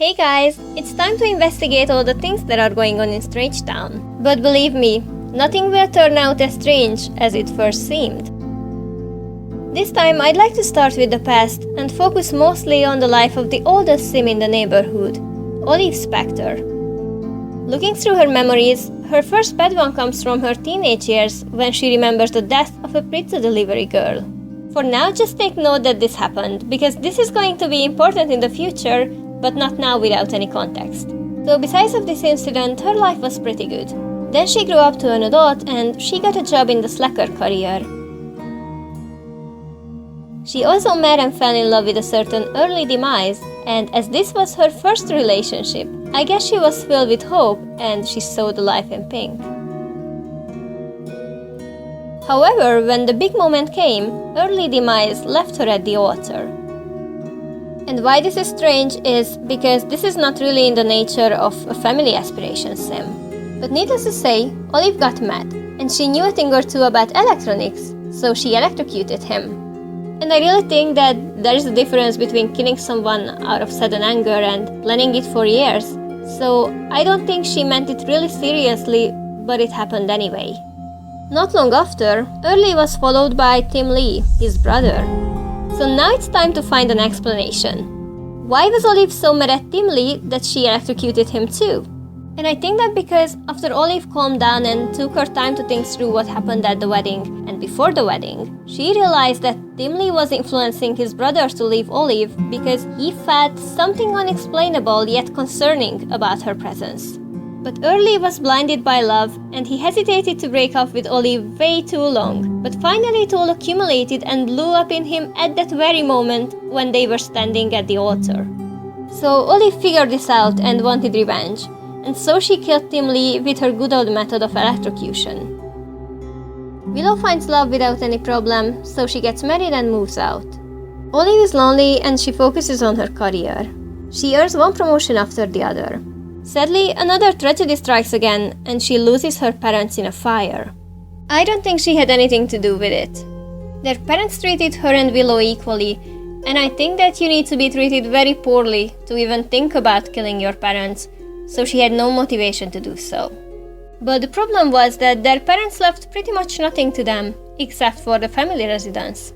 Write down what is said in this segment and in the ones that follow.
Hey guys, it's time to investigate all the things that are going on in Strangetown. But believe me, nothing will turn out as strange as it first seemed. This time I'd like to start with the past and focus mostly on the life of the oldest sim in the neighborhood, Olive Specter. Looking through her memories, her first bad one comes from her teenage years when she remembers the death of a pizza delivery girl. For now, just take note that this happened, because this is going to be important in the future, but not now without any context. So besides of this incident, her life was pretty good. Then she grew up to an adult and she got a job in the slacker career. She also met and fell in love with a certain early demise, and as this was her first relationship, I guess she was filled with hope and she saw the life in pink. However, when the big moment came, early demise left her at the altar. And why this is strange is because this is not really in the nature of a family aspiration sim. But needless to say, Olive got mad, and she knew a thing or two about electronics, so she electrocuted him. And I really think that there is a difference between killing someone out of sudden anger and planning it for years. So I don't think she meant it really seriously, but it happened anyway. Not long after, Early was followed by Tim Lee, his brother. So now it's time to find an explanation. Why was Olive so mad at Tim Lee that she electrocuted him too? And I think that because after Olive calmed down and took her time to think through what happened at the wedding and before the wedding, she realized that Tim Lee was influencing his brother to leave Olive because he felt something unexplainable yet concerning about her presence. But Early was blinded by love and he hesitated to break off with Olive way too long. But finally it all accumulated and blew up in him at that very moment when they were standing at the altar. So Olive figured this out and wanted revenge. And so she killed Tim Lee with her good old method of electrocution. Willow finds love without any problem, so she gets married and moves out. Olive is lonely and she focuses on her career. She earns one promotion after the other. Sadly, another tragedy strikes again, and she loses her parents in a fire. I don't think she had anything to do with it. Their parents treated her and Willow equally, and I think that you need to be treated very poorly to even think about killing your parents, so she had no motivation to do so. But the problem was that their parents left pretty much nothing to them, except for the family residence.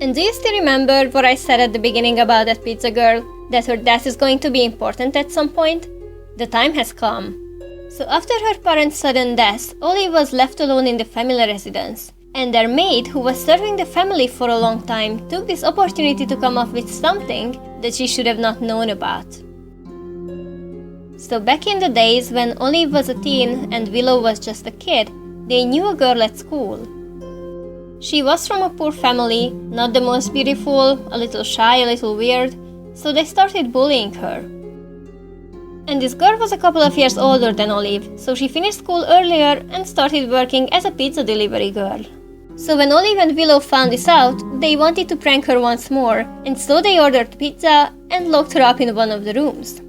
And do you still remember what I said at the beginning about that pizza girl? That her death is going to be important at some point? The time has come. So after her parents' sudden death, Olive was left alone in the family residence. And their maid, who was serving the family for a long time, took this opportunity to come up with something that she should have not known about. So back in the days when Olive was a teen and Willow was just a kid, they knew a girl at school. She was from a poor family, not the most beautiful, a little shy, a little weird, so they started bullying her. And this girl was a couple of years older than Olive, so she finished school earlier and started working as a pizza delivery girl. So when Olive and Willow found this out, they wanted to prank her once more, and so they ordered pizza and locked her up in one of the rooms.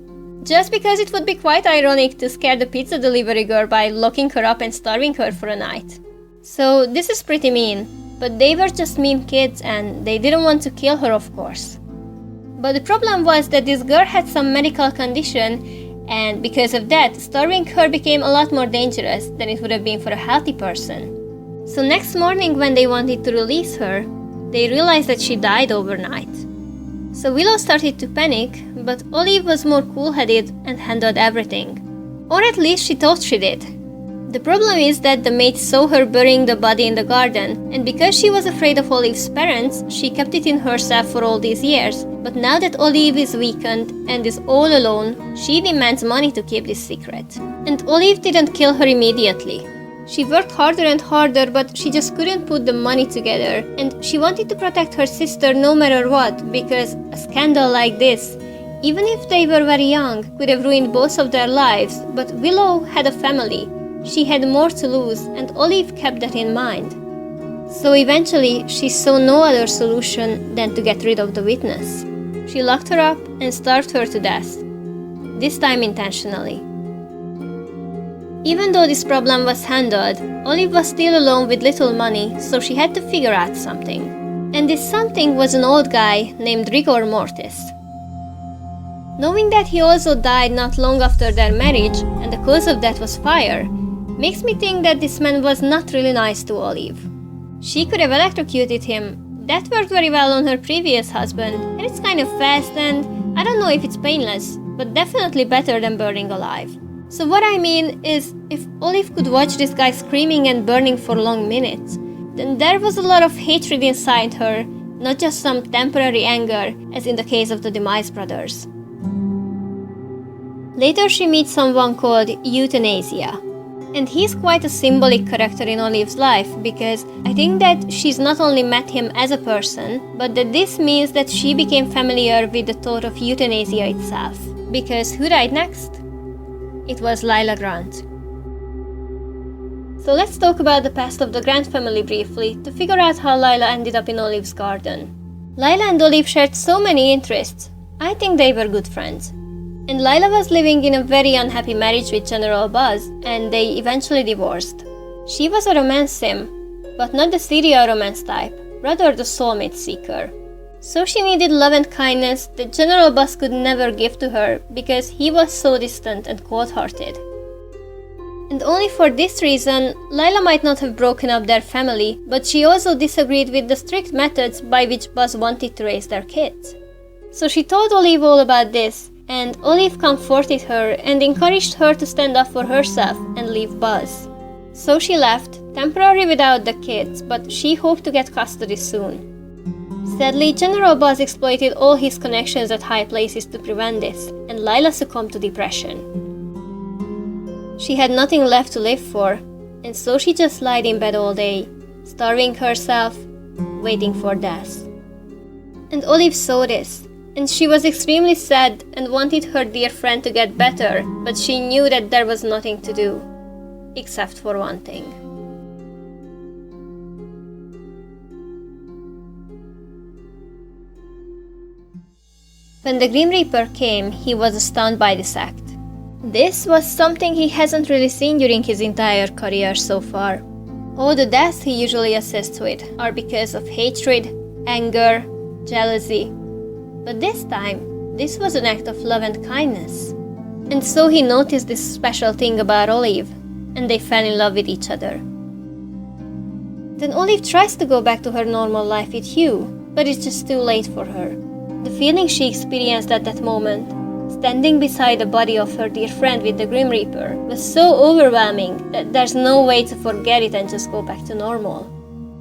Just because it would be quite ironic to scare the pizza delivery girl by locking her up and starving her for a night. So this is pretty mean, but they were just mean kids and they didn't want to kill her, of course. But the problem was that this girl had some medical condition, and because of that, starving her became a lot more dangerous than it would have been for a healthy person. So next morning when they wanted to release her, they realized that she died overnight. So Willow started to panic, but Olive was more cool-headed and handled everything. Or at least she thought she did. The problem is that the maid saw her burying the body in the garden, and because she was afraid of Olive's parents, she kept it in herself for all these years. But now that Olive is weakened and is all alone, she demands money to keep this secret. And Olive didn't kill her immediately. She worked harder and harder, but she just couldn't put the money together, and she wanted to protect her sister no matter what, because a scandal like this, even if they were very young, could have ruined both of their lives. But Willow had a family. She had more to lose, and Olive kept that in mind. So eventually, she saw no other solution than to get rid of the witness. She locked her up and starved her to death, this time intentionally. Even though this problem was handled, Olive was still alone with little money, so she had to figure out something. And this something was an old guy named Rigor Mortis. Knowing that he also died not long after their marriage, and the cause of that was fire, makes me think that this man was not really nice to Olive. She could have electrocuted him. That worked very well on her previous husband, and it's kind of fast, and I don't know if it's painless, but definitely better than burning alive. So what I mean is, if Olive could watch this guy screaming and burning for long minutes, then there was a lot of hatred inside her, not just some temporary anger, as in the case of the Demise brothers. Later she meets someone called Euthanasia, and he's quite a symbolic character in Olive's life, because I think that she's not only met him as a person, but that this means that she became familiar with the thought of euthanasia itself. Because who died next? It was Lyla Grant. So let's talk about the past of the Grant family briefly, to figure out how Lyla ended up in Olive's garden. Lyla and Olive shared so many interests. I think they were good friends. And Lyla was living in a very unhappy marriage with General Buzz, and they eventually divorced. She was a romance sim, but not the serial romance type, rather the soulmate seeker. So she needed love and kindness that General Buzz could never give to her because he was so distant and cold-hearted. And only for this reason, Lyla might not have broken up their family, but she also disagreed with the strict methods by which Buzz wanted to raise their kids. So she told Olive all about this, and Olive comforted her and encouraged her to stand up for herself and leave Buzz. So she left, temporarily without the kids, but she hoped to get custody soon. Sadly, General Buzz exploited all his connections at high places to prevent this, and Lyla succumbed to depression. She had nothing left to live for, and so she just lied in bed all day, starving herself, waiting for death. And Olive saw this, and she was extremely sad and wanted her dear friend to get better, but she knew that there was nothing to do, except for one thing. When the Grim Reaper came, he was stunned by this act. This was something he hasn't really seen during his entire career so far. All the deaths he usually assists with are because of hatred, anger, jealousy. But this time, this was an act of love and kindness. And so he noticed this special thing about Olive, and they fell in love with each other. Then Olive tries to go back to her normal life with Hugh, but it's just too late for her. The feeling she experienced at that moment, standing beside the body of her dear friend with the Grim Reaper, was so overwhelming that there's no way to forget it and just go back to normal.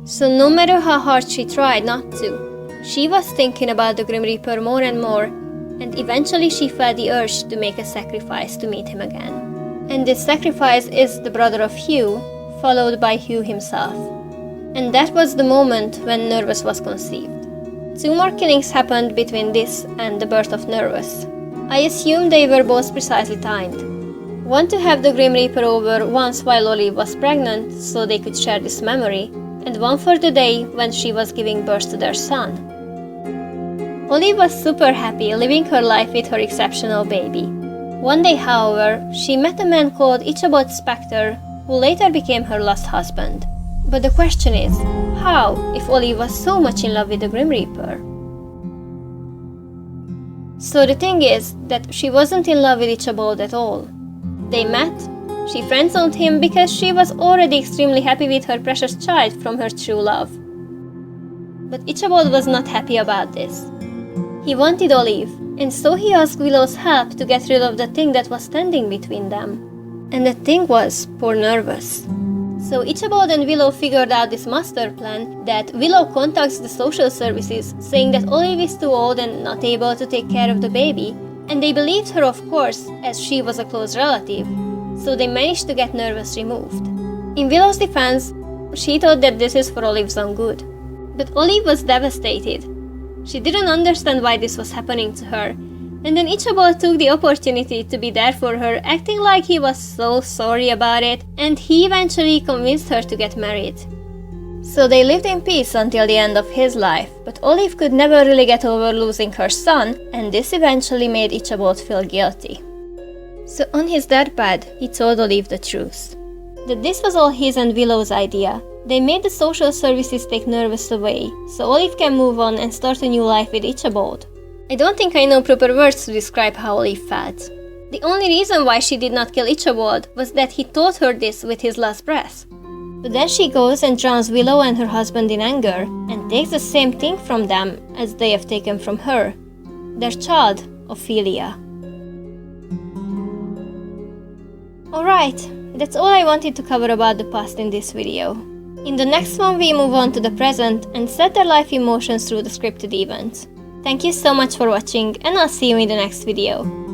So no matter how hard she tried not to, she was thinking about the Grim Reaper more and more, and eventually she felt the urge to make a sacrifice to meet him again. And this sacrifice is the brother of Hugh, followed by Hugh himself. And that was the moment when Nervous was conceived. 2 more killings happened between this and the birth of Nervous. I assume they were both precisely timed. One to have the Grim Reaper over once while Olive was pregnant, so they could share this memory, and one for the day when she was giving birth to their son. Olive was super happy living her life with her exceptional baby. One day, however, she met a man called Ichabod Specter, who later became her last husband. But the question is, how, if Olive was so much in love with the Grim Reaper? So the thing is that she wasn't in love with Ichabod at all. They met, she friend-zoned him because she was already extremely happy with her precious child from her true love. But Ichabod was not happy about this. He wanted Olive, and so he asked Willow's help to get rid of the thing that was standing between them. And the thing was poor Nervous. So Ichabod and Willow figured out this master plan that Willow contacts the social services saying that Olive is too old and not able to take care of the baby, and they believed her, of course, as she was a close relative, so they managed to get Nervous removed. In Willow's defense, she thought that this is for Olive's own good. But Olive was devastated. She didn't understand why this was happening to her, and then Ichabod took the opportunity to be there for her, acting like he was so sorry about it, and he eventually convinced her to get married. So they lived in peace until the end of his life, but Olive could never really get over losing her son, and this eventually made Ichabod feel guilty. So on his deathbed, he told Olive the truth. That this was all his and Willow's idea. They made the social services take Nervous away, so Olive can move on and start a new life with Ichabod. I don't think I know proper words to describe how Olive felt. The only reason why she did not kill Ichabod was that he taught her this with his last breath. But then she goes and drowns Willow and her husband in anger, and takes the same thing from them as they have taken from her. Their child, Ophelia. Alright, that's all I wanted to cover about the past in this video. In the next one we move on to the present and set their life emotions through the scripted events. Thank you so much for watching, and I'll see you in the next video.